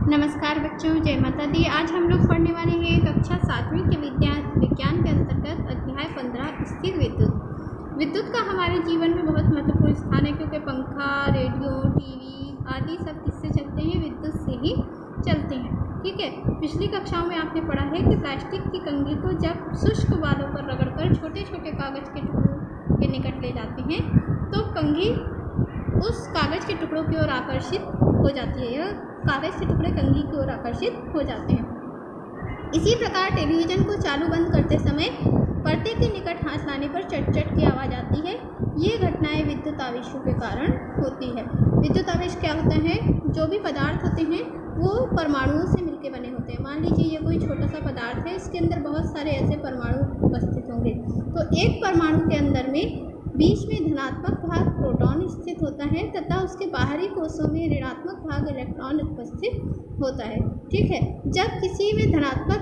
नमस्कार बच्चों, जय माता दी। आज हम लोग पढ़ने वाले हैं कक्षा 7वीं के विज्ञान के अंतर्गत अध्याय 15 स्थिर विद्युत। विद्युत का हमारे जीवन में बहुत महत्वपूर्ण स्थान है, क्योंकि पंखा, रेडियो, टीवी आदि सब किससे चलते हैं? विद्युत से ही चलते हैं। ठीक है। पिछली कक्षाओं में आपने पढ़ा है कि प्लास्टिक की कंघी को जब शुष्क बालों पर रगड़कर छोटे छोटे कागज के टुकड़ों के निकट ले जाते हैं तो कंघी उस कागज के टुकड़ों की ओर आकर्षित हो जाती है। यह कागज के टुकड़े कंघी की ओर आकर्षित हो जाते हैं। इसी प्रकार टेलीविज़न को चालू बंद करते समय पर्दे के निकट हाथ लाने पर चट चट की आवाज़ आती है। ये घटनाएं विद्युत आवेशों के कारण होती है। विद्युत आवेश क्या होता है? जो भी पदार्थ होते हैं वो परमाणुओं से मिलकर बने होते हैं। मान लीजिए ये कोई छोटा सा पदार्थ है, इसके अंदर बहुत सारे ऐसे परमाणु उपस्थित होंगे। तो एक परमाणु के अंदर में बीच में धनात्मक भाग प्रोटॉन स्थित होता है तथा उसके बाहरी कोषों में ऋणात्मक भाग इलेक्ट्रॉन उपस्थित होता है। ठीक है। जब किसी में धनात्मक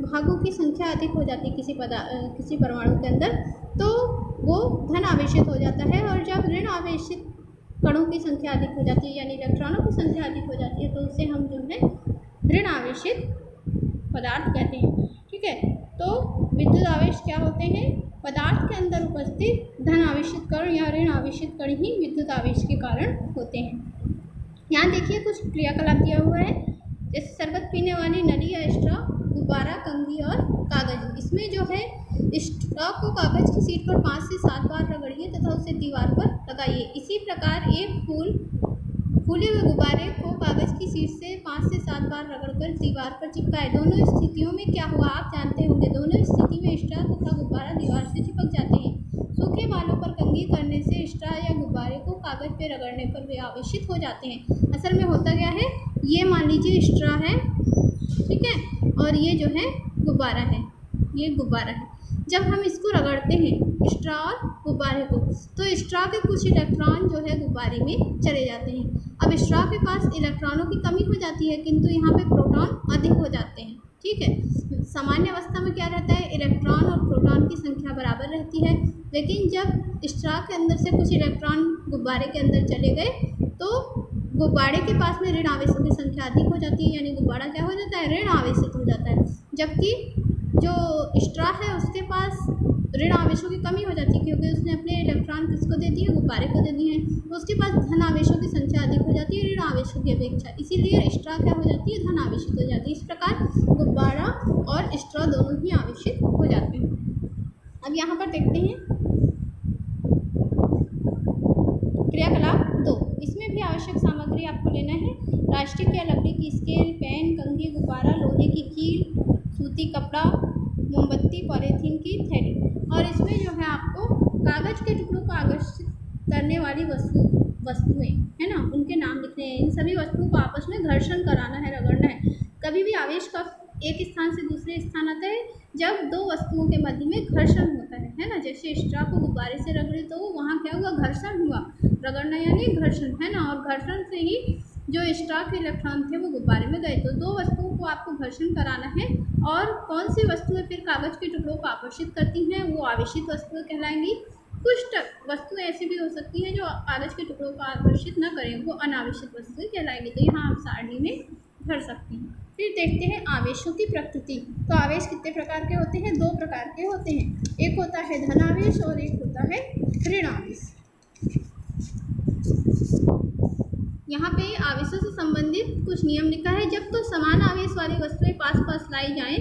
भागों की संख्या अधिक हो जाती है किसी परमाणु के अंदर, तो वो धन आवेशित हो जाता है, और जब ऋण आवेशित कणों की संख्या अधिक हो जाती है यानी इलेक्ट्रॉनों की संख्या अधिक हो जाती है तो उसे हम जो है ऋण आवेशित पदार्थ कहते हैं। ठीक है। तो विद्युत आवेश क्या होते हैं? पदार्थ के अंदर उपस्थित धन आवेशित कण या ऋण आवेशित कण ही विद्युत आवेश के कारण होते हैं। यहाँ देखिए कुछ क्रियाकलाप दिया हुआ है, जैसे शरबत पीने वाली नली या स्ट्रॉ, गुब्बारा, कंघी और कागज। इसमें जो है स्ट्रॉ को कागज की सीट पर 5 से 7 बार रगड़िए तथा उसे दीवार पर लगाइए। इसी प्रकार एक फूले हुए गुब्बारे को कागज की सीट से 5 से 7 बार रगड़कर दीवार पर चिपकाए। दोनों स्थितियों में क्या हुआ आप जानते होंगे। दोनों स्थिति में स्ट्रॉ तथा गुब्बारा दीवार से चिपक जाते हैं। सूखे बालों पर कंघी करने से स्ट्रॉ या गुब्बारे को कागज पे रगड़ने पर वे आवेशित हो जाते हैं। असल में होता क्या है, ये मान लीजिए स्ट्रॉ है, ठीक है, और ये जो है गुब्बारा है, ये गुब्बारा है। जब हम इसको रगड़ते हैं स्ट्रॉ और गुब्बारे को, तो स्ट्रॉ के कुछ इलेक्ट्रॉन जो है गुब्बारे में चले जाते हैं। अब स्ट्रॉ के पास इलेक्ट्रॉनों की कमी हो जाती है, किंतु यहाँ पे प्रोटॉन अधिक हो जाते हैं। ठीक है। सामान्य अवस्था में क्या रहता है, इलेक्ट्रॉन और प्रोटॉन की संख्या बराबर रहती है, लेकिन जब स्ट्रॉ के अंदर से कुछ इलेक्ट्रॉन गुब्बारे के अंदर चले गए तो गुब्बारे के पास में ऋण आवेशों की संख्या अधिक हो जाती है, यानी गुब्बारा क्या हो जाता है, ऋण आवेशित हो जाता है। जबकि जो स्ट्रॉ है उसके पास ऋण आवेशों की कमी हो जाती है, क्योंकि उसने अपने इलेक्ट्रॉन किसको दे दिए, गुब्बारे को दे दिए हैं। तो उसके पास धन आवेशों की संख्या अधिक हो जाती है ऋण आवेशों की अपेक्षा, इसीलिए स्ट्रॉ क्या हो जाती है, धन आवेशित हो जाती है। इस प्रकार गुब्बारा और स्ट्रॉ दोनों ही आवेशित हो जाते हैं। अब यहाँ पर देखते हैं क्रियाकलाप 2। इसमें भी आवश्यक सामग्री आपको लेना है। प्लास्टिक या लकड़ी की स्केल, पेन, कंघी, गुब्बारा, लोहे की कील, सूती कपड़ा, मोमबत्ती, पॉलीथीन की थैली। और इसमें जो है आपको कागज के टुकड़ों को आकर्षित करने वाली वस्तुएं है ना, उनके नाम लिखने हैं। इन सभी वस्तुओं को आपस में घर्षण कराना है, रगड़ना है। कभी भी आवेश का एक स्थान से दूसरे स्थान आता है जब दो वस्तुओं के मध्य में घर्षण होता है ना। जैसे स्ट्रॉ को गुब्बारे से रगड़े तो वहाँ क्या हुआ, घर्षण हुआ। रगड़ना यानी घर्षण है ना, और घर्षण से ही जो स्ट्रॉ के इलेक्ट्रॉन थे वो गुब्बारे में गए। तो दो वस्तुओं को आपको घर्षण कराना है। और कौन सी वस्तुएं फिर कागज के टुकड़ों को आकर्षित करती हैं, वो आवेशित वस्तुएं कहलाएंगी। कुछ वस्तुएं ऐसी भी हो सकती हैं जो कागज के टुकड़ों को आकर्षित न करें, वो अनावेशित वस्तुएं कहलाएंगी। तो यहाँ आप सारणी में भर सकते हैं। फिर देखते हैं आवेशों की प्रकृति। तो आवेश कितने प्रकार के होते हैं? 2 प्रकार के होते हैं। एक होता है धन आवेश और एक होता है ऋण आवेश। यहाँ पे आवेशों से संबंधित कुछ नियम लिखा है। जब तो समान आवेश वाली वस्तुएं पास पास लाई जाएं,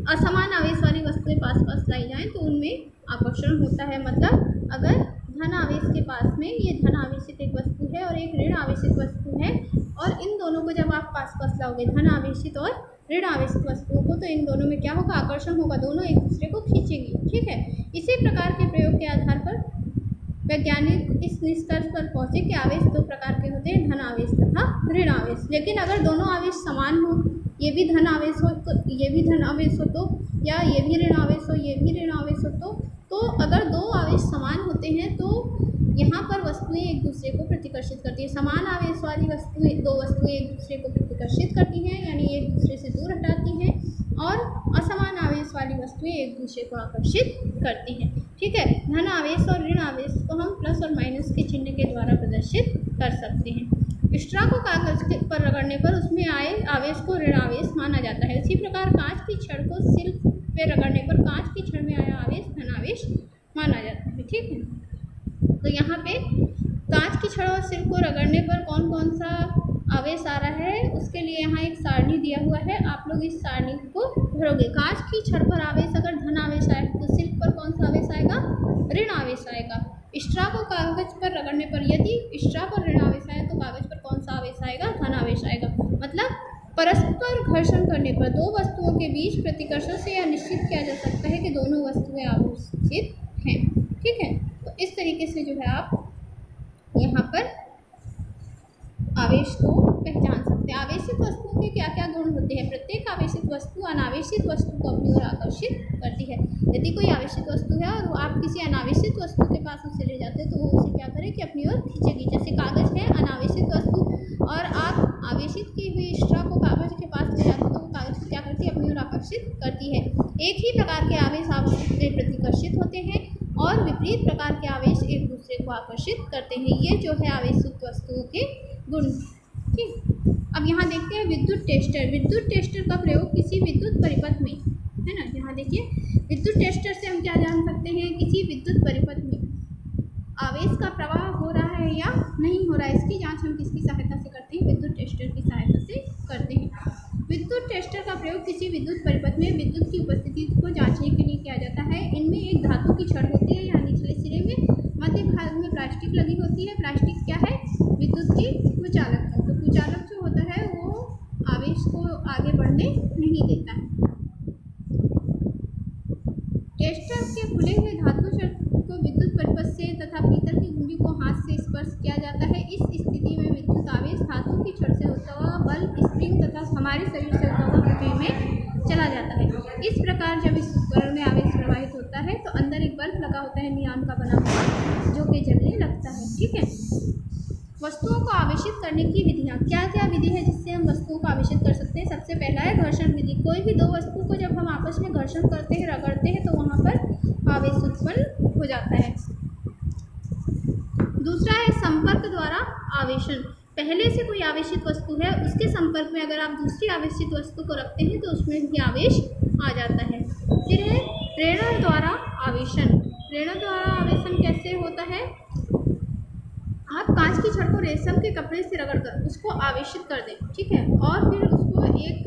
असमान आवेश वाली वस्तुएं पास पास लाई जाएं तो उनमें आकर्षण होता है। मतलब अगर धन आवेश के पास में ये धन आवेशित एक वस्तु है और एक ऋण आवेशित वस्तु है, और इन दोनों को जब आप पास पास लाओगे, धन आवेशित और ऋण आवेशित वस्तुओं को, तो इन दोनों में क्या होगा, आकर्षण होगा। दोनों एक दूसरे को खींचेंगी। ठीक है। इसी प्रकार के प्रयोग के आधार पर वैज्ञानिक इस निष्कर्ष पर पहुंचे कि आवेश 2 प्रकार के होते हैं, धन आवेश तथा ऋण आवेश। लेकिन अगर दोनों आवेश समान हो, ये भी धन आवेश हो तो ये भी धन आवेश हो, तो या ये भी ऋण आवेश हो ये भी ऋण आवेश हो, तो अगर 2 आवेश समान होते हैं तो यहाँ पर वस्तुएं एक दूसरे को प्रतिकर्षित करती है। समान आवेश वाली वस्तुएं, 2 वस्तुएं एक दूसरे को प्रतिकर्षित करती हैं, यानी एक दूसरे से दूर हटाती हैं, और असमान आवेश वाली वस्तुएं एक दूसरे को आकर्षित करती हैं। ठीक है। धन आवेश और ऋण आवेश को हम प्लस और माइनस के चिन्ह के द्वारा प्रदर्शित कर सकते हैं। स्ट्रा को कागज पर रगड़ने पर उसमें आए आवेश को ऋण आवेश माना जाता है। इसी प्रकार कांच की छड़ को सिर पे रगड़ने पर कांच की छड़ में आया आवेश धन आवेश माना जाता है। ठीक है, तो यहाँ पे कांच की छड़ और सिर को रगड़ने पर कौन कौन सा आवेश आ रहा है उसके लिए यहाँ एक सारणी दिया हुआ है, आप लोग इस सारणी को भरोगे। कांच की छड़ पर आवेश अगर धन आवेश आए तो सिर पर कौन सा आवेश आएगा, ऋण आवेश आएगा। स्ट्रा को कागज पर रगड़ने पर यदि स्ट्रा पर ऋण आवेश आए तो कागज पर कौन सा आवेश आएगा, धन आवेश आएगा। मतलब परस्पर घर्षण करने पर दो वस्तुओं के बीच प्रतिकर्षण से यह निश्चित किया जा सकता है कि दोनों वस्तुएं आवेशित हैं। ठीक है, तो इस तरीके से जो है आप यहाँ पर आवेश को पहचान सकते हैं। आवेशित वस्तुओं के क्या क्या गुण होते हैं। प्रत्येक आवेशित वस्तु अनावेशित वस्तु को अपनी ओर आकर्षित करती है। यदि कोई आवेशित वस्तु है और आप किसी अनावेशित वस्तु के पास उसे ले जाते हैं तो वो उसे क्या करे कि अपनी ओर खींचेगी। जैसे कागज है अनावेशित वस्तु और आप आवेशित की हुई स्ट्रा को कागज के पास ले जाते हैं तो वो कागज को क्या करती है, अपनी ओर आकर्षित करती है। एक ही प्रकार के आवेश आपस में प्रतिकर्षित होते हैं और विपरीत प्रकार के आवेश एक दूसरे को आकर्षित करते हैं। ये जो है आवेशित वस्तुओं के गुण। ठीक, अब यहाँ देखते हैं विद्युत टेस्टर। विद्युत टेस्टर का प्रयोग किसी विद्युत परिपथ में, है ना, यहाँ देखिए विद्युत टेस्टर से हम क्या जान सकते हैं, किसी विद्युत परिपथ में आवेश का प्रवाह हो रहा है या नहीं हो रहा है, इसकी जांच हम किसकी सहायता से करते हैं, विद्युत टेस्टर की सहायता से करते हैं। विद्युत टेस्टर का प्रयोग किसी विद्युत परिपथ में विद्युत की उपस्थिति को जांचने के लिए किया जाता है। इनमें एक धातु की छड़ होती है, यहाँ निचले सिरे में मध्य भाग में प्लास्टिक लगी होती है। प्लास्टिक क्या है, विद्युत की कुचालक है। तो कुचालक जो होता है वो आवेश को आगे बढ़ने नहीं देता है। टेस्टर के खुले हुए धातु छड़ को विद्युत परिपथ से तथा पीतल की गुंडी को हाथ से स्पर्श किया जाता है। इस स्थिति में विद्युत आवेश धातु की छड़ से होता हुआ बल्ब, स्प्रिंग तथा हमारे शरीर से होता हुआ हृदय में चला जाता है। इस प्रकार जब इस उपकरण में आवेश प्रवाहित होता है तो अंदर एक बल्ब लगा होता है नियॉन का बना हुआ, जो कि जलने लगता है। ठीक है, वस्तुओं को आवेशित करने की विधियाँ। क्या क्या विधि है जिससे हम वस्तुओं को आवेशित कर सकते हैं। सबसे पहला है घर्षण विधि। कोई भी दो वस्तु को जब हम आपस में घर्षण करते हैं, रगड़ते हैं, तो वहाँ पर आवेश उत्पन्न हो जाता है। दूसरा है संपर्क द्वारा आवेशन। पहले से कोई आवेशित वस्तु है, उसके संपर्क में अगर आप दूसरी आवेशित वस्तु को रखते हैं तो उसमें भी आवेश आ जाता है। फिर है प्रेरण द्वारा आवेशन। प्रेरण द्वारा आवेशन कैसे होता है, आप कांच की छड़ को रेशम के कपड़े से रगड़कर उसको आवेशित कर दें। ठीक है, और फिर उसको एक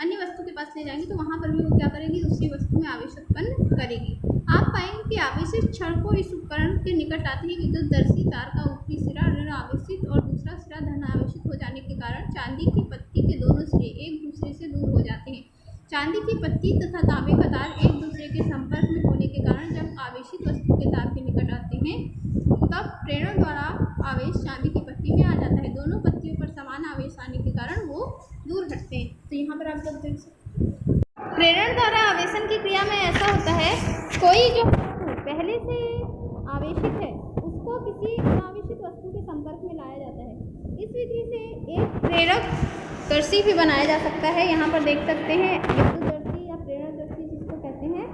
अन्य वस्तु के पास ले जाएंगे तो वहाँ पर भी वो क्या करेगी, दूसरी वस्तु में आवेश उत्पन्न करेगी। आप पाएंगे कि आवेशित छड़ को इस उपकरण के निकट आते ही विद्युतदर्शी तार का ऊपरी सिरा ऋण आवेशित और दूसरा सिरा धन आवेशित हो जाने के कारण चांदी की पत्ती के दोनों सिरे एक दूसरे से दूर हो जाते हैं। चांदी की पत्ती तथा तांबे का तार एक दूसरे के संपर्क में होने के कारण जब आवेशित वस्तु के तार के निकट आते हैं तब प्रेरण द्वारा आवेश चांदी की पत्ती में आ जाता है। दोनों पत्तियों पर समान आवेश आने के कारण वो दूर हटते हैं। तो यहाँ पर आप लोग देख सकते हैं प्रेरण द्वारा आवेशन की क्रिया में ऐसा होता है, कोई जो पहले से आवेशित है उसको किसी अनावेशित वस्तु के संपर्क में लाया जाता है। इस विधि से एक प्रेरक दर्शी भी बनाया जा सकता है। यहाँ पर देख सकते हैं विद्युतदर्शी या प्रेरणदर्शी जिसको कहते हैं।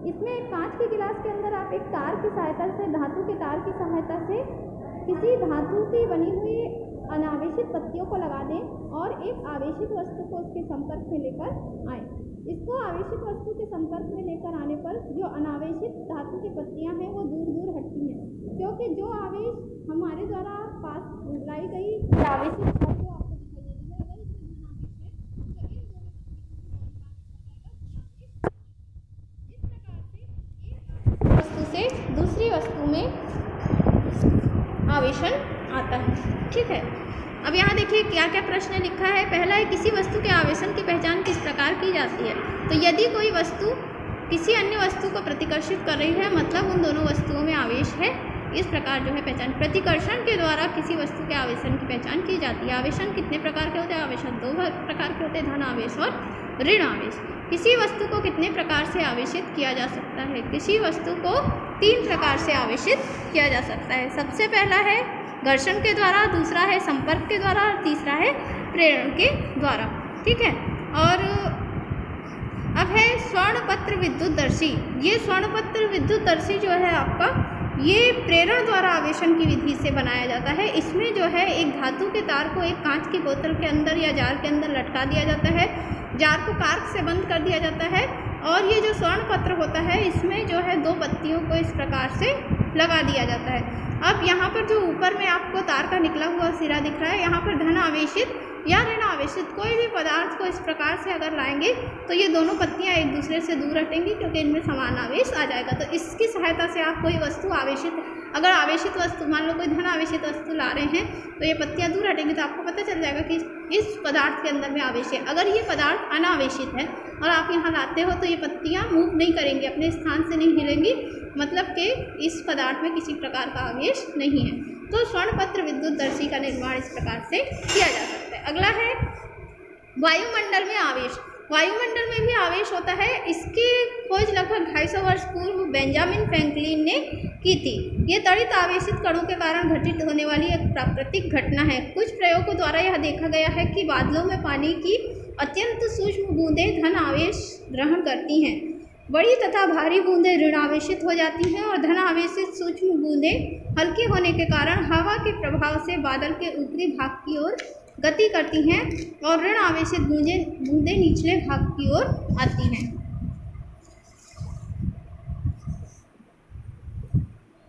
इसमें एक कांच के गिलास के अंदर आप एक तार की सहायता से, धातु के तार की सहायता से किसी धातु की बनी हुई अनावेशित पत्तियों को लगा दें और एक आवेशित वस्तु को उसके संपर्क में लेकर आए। इसको आवेशित वस्तु के संपर्क में लेकर आने पर जो अनावेशित धातु की पत्तियां हैं वो दूर दूर हटती हैं, क्योंकि जो आवेश हमारे द्वारा पास लाई गई आवेशित छड़ को आपको दिखाई दे रही है, अगर इसमें धनावेश है तो इस वस्तु से दूसरी वस्तु में आवेशन आता है। ठीक है, अब यहाँ देखिए क्या क्या प्रश्न लिखा है। पहला है किसी वस्तु के आवेशन की पहचान किस प्रकार की जाती है। तो यदि कोई वस्तु किसी अन्य वस्तु को प्रतिकर्षित कर रही है, मतलब उन दोनों वस्तुओं में आवेश है, इस प्रकार जो है पहचान। प्रतिकर्षण के द्वारा किसी वस्तु के आवेशन की पहचान की जाती है। आवेशन कितने प्रकार के होते हैं, आवेशन दो प्रकार के होते हैं, धन आवेश और ऋण आवेश। किसी वस्तु को कितने प्रकार से आवेशित किया जा सकता है, किसी वस्तु को 3 प्रकार से आवेशित किया जा सकता है। सबसे पहला है घर्षण के द्वारा, दूसरा है संपर्क के द्वारा और तीसरा है प्रेरण के द्वारा। ठीक है, और अब है स्वर्णपत्र विद्युतदर्शी। ये स्वर्णपत्र विद्युतदर्शी जो है आपका ये प्रेरण द्वारा आवेशन की विधि से बनाया जाता है। इसमें जो है एक धातु के तार को एक कांच की बोतल के अंदर या जार के अंदर लटका दिया जाता है, जार को कार्क से बंद कर दिया जाता है और ये जो स्वर्ण पत्र होता है इसमें जो है 2 पत्तियों को इस प्रकार से लगा दिया जाता है। अब यहाँ पर जो ऊपर में आपको तार का निकला हुआ सिरा दिख रहा है, यहाँ पर धन आवेशित या ऋण आवेशित कोई भी पदार्थ को इस प्रकार से अगर लाएंगे तो ये दोनों पत्तियाँ एक दूसरे से दूर हटेंगी क्योंकि इनमें समान आवेश आ जाएगा। तो इसकी सहायता से आप कोई वस्तु आवेशित, अगर आवेशित वस्तु मान लो कोई धन आवेशित वस्तु ला रहे हैं तो ये पत्तियाँ दूर हटेंगी तो आपको पता चल जाएगा कि इस पदार्थ के अंदर में आवेश है। अगर ये पदार्थ अनावेशित है और आप यहाँ लाते हो तो ये पत्तियाँ मूव नहीं करेंगी, अपने स्थान से नहीं हिलेंगी, मतलब कि इस पदार्थ में किसी प्रकार का आवेश नहीं है। तो स्वर्णपत्र विद्युतदर्शी का निर्माण इस प्रकार से किया जा सकता है। अगला है वायुमंडल में आवेश। वायुमंडल में भी आवेश होता है। इसकी खोज लगभग 250 वर्ष पूर्व बेंजामिन फ्रैंकलिन ने की थी। ये त्वरित आवेशित कणों के कारण घटित होने वाली एक प्राकृतिक घटना है। कुछ प्रयोगों द्वारा यह देखा गया है कि बादलों में पानी की अत्यंत सूक्ष्म बूंदें धन आवेश ग्रहण करती हैं। बड़ी तथा भारी बूंदें ऋण आवेशित हो जाती हैं और धन आवेशित सूक्ष्म बूंदें हल्की होने के कारण हवा के प्रभाव से बादल के ऊपरी भाग की ओर गति करती हैं और ऋण आवेशित बूंदें निचले भाग की ओर आती हैं।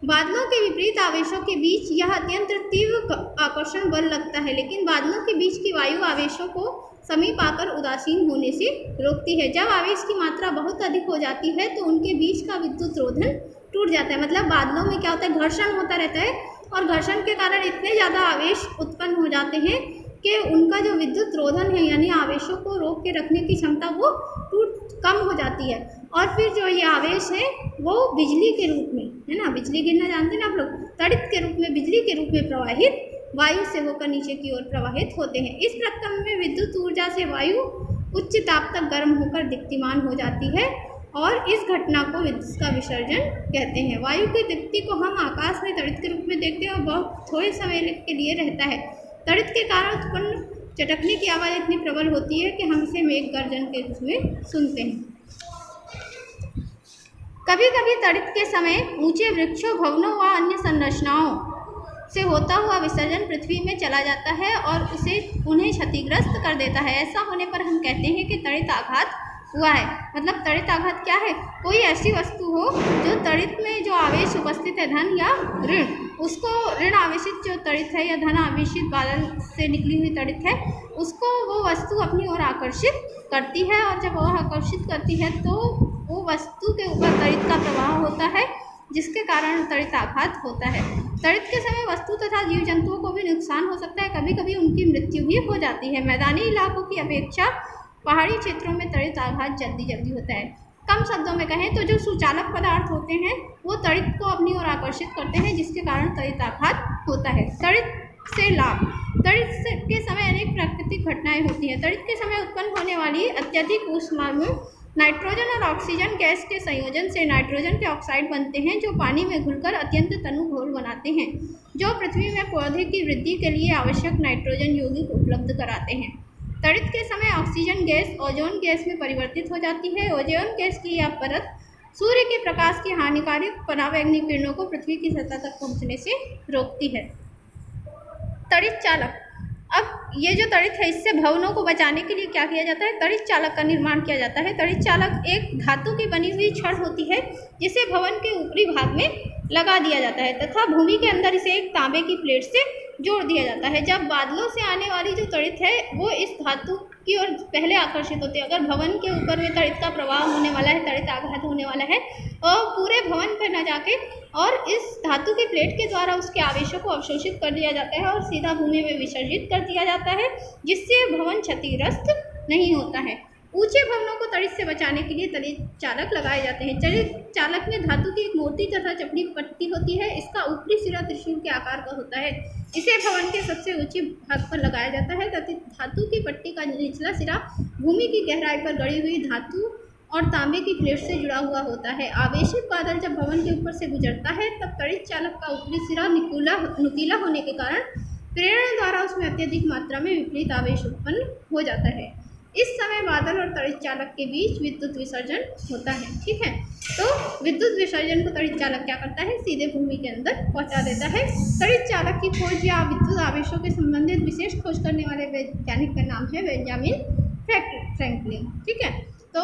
बादलों के विपरीत आवेशों के बीच यह अत्यंत तीव्र आकर्षण बल लगता है, लेकिन बादलों के बीच की वायु आवेशों को समीप आकर उदासीन होने से रोकती है। जब आवेश की मात्रा बहुत अधिक हो जाती है तो उनके बीच का विद्युत रोधन टूट जाता है। मतलब बादलों में क्या होता है, घर्षण होता रहता है और घर्षण के कारण इतने ज़्यादा आवेश उत्पन्न हो जाते हैं कि उनका जो विद्युत रोधन है यानी आवेशों को रोक के रखने की क्षमता वो कम हो जाती है और फिर जो ये आवेश है वो बिजली के रूप में, है ना, बिजली गिरना जानते हैं ना आप लोग, तड़ित के रूप में, बिजली के रूप में प्रवाहित वायु से होकर नीचे की ओर प्रवाहित होते हैं। इस प्रक्रम में विद्युत ऊर्जा से वायु उच्च ताप तक गर्म होकर दीप्तिमान हो जाती है और इस घटना को विद्युत का विसर्जन कहते हैं। वायु की दीप्ति को हम आकाश में तड़ित के रूप में देखते हैं और बहुत थोड़े समय के लिए रहता है। तड़ित के कारण उत्पन्न चटकने की आवाज़ इतनी प्रबल होती है कि हम इसे मेघ गर्जन के रूप में सुनते हैं। कभी कभी तड़ित के समय ऊंचे वृक्षों, भवनों व अन्य संरचनाओं से होता हुआ विसर्जन पृथ्वी में चला जाता है और उन्हें क्षतिग्रस्त कर देता है। ऐसा होने पर हम कहते हैं कि तड़ित आघात हुआ है। मतलब तड़ित आघात क्या है, कोई ऐसी वस्तु हो जो तड़ित में जो आवेश उपस्थित है, धन या ऋण, उसको ऋण आवेशित जो तड़ित है या धन आवेशित बादल से निकली हुई तड़ित है, उसको वो वस्तु अपनी ओर आकर्षित करती है और जब वह आकर्षित करती है तो वो वस्तु के ऊपर तड़ित का प्रवाह होता है जिसके कारण तड़ित आघात होता है। तड़ित के समय वस्तु तथा जीव जंतुओं को भी नुकसान हो सकता है, कभी कभी उनकी मृत्यु भी हो जाती है। मैदानी इलाकों की अपेक्षा पहाड़ी क्षेत्रों में तड़ित आघात जल्दी होता है। कम शब्दों में कहें तो जो सुचालक पदार्थ होते हैं वो तड़ित को अपनी ओर आकर्षित करते हैं जिसके कारण तड़ित आघात होता है। तड़ित से लाभ। तड़ित के समय अनेक प्राकृतिक घटनाएं होती हैं। तड़ित के समय उत्पन्न होने वाली अत्यधिक ऊष्मा में नाइट्रोजन और ऑक्सीजन गैस के संयोजन से नाइट्रोजन के ऑक्साइड बनते हैं जो पानी में घुलकर अत्यंत तनु घोल बनाते हैं जो पृथ्वी में पौधे की वृद्धि के लिए आवश्यक नाइट्रोजन यौगिक उपलब्ध कराते हैं। तड़ित के समय ऑक्सीजन गैस ओजोन गैस में परिवर्तित हो जाती है। ओजोन गैस की यह परत सूर्य के प्रकाश की हानिकारक पराबैंगनी किरणों को पृथ्वी की सतह तक पहुंचने से रोकती है। तड़ित चालक। अब ये जो तड़ित है इससे भवनों को बचाने के लिए क्या किया जाता है, तड़ित चालक का निर्माण किया जाता है। तड़ित चालक एक धातु की बनी हुई छड़ होती है जिसे भवन के ऊपरी भाग में लगा दिया जाता है तथा भूमि के अंदर इसे एक तांबे की प्लेट से जोड़ दिया जाता है। जब बादलों से आने वाली जो तड़ित है वो इस धातु की ओर पहले आकर्षित होती है। अगर भवन के ऊपर में तड़ित का प्रवाह होने वाला है, तड़ित आघात होने वाला है और पूरे भवन पर न जाके और इस धातु की प्लेट के द्वारा उसके आवेशों को अवशोषित कर दिया जाता है और सीधा भूमि में विसर्जित कर दिया जाता है जिससे भवन क्षतिग्रस्त नहीं होता है। ऊंचे भवनों को तड़ित से बचाने के लिए तड़ित चालक लगाए जाते हैं। तड़ित चालक में धातु की एक मोटी तथा चपड़ी पट्टी होती है। इसका ऊपरी सिरा त्रिशूल के आकार का होता है। इसे भवन के सबसे ऊंचे भाग पर लगाया जाता है तथा धातु की पट्टी का निचला सिरा भूमि की गहराई पर गड़ी हुई धातु और तांबे की प्लेट से जुड़ा हुआ होता है। आवेशित बादल जब भवन के ऊपर से गुजरता है तब तड़ित चालक का ऊपरी सिरा नुकीला होने के कारण प्रेरण द्वारा उसमें अत्यधिक मात्रा में विपरीत आवेश उत्पन्न हो जाता है। इस समय बादल और तड़ित चालक के बीच विद्युत विसर्जन होता है। ठीक है, तो विद्युत विसर्जन को तड़ित चालक क्या करता है, सीधे भूमि के अंदर पहुंचा देता है। तड़ित चालक की खोज या विद्युत आवेशों के संबंधित विशेष खोज करने वाले वैज्ञानिक का नाम है बेंजामिन फ्रैंकलिन। ठीक है, तो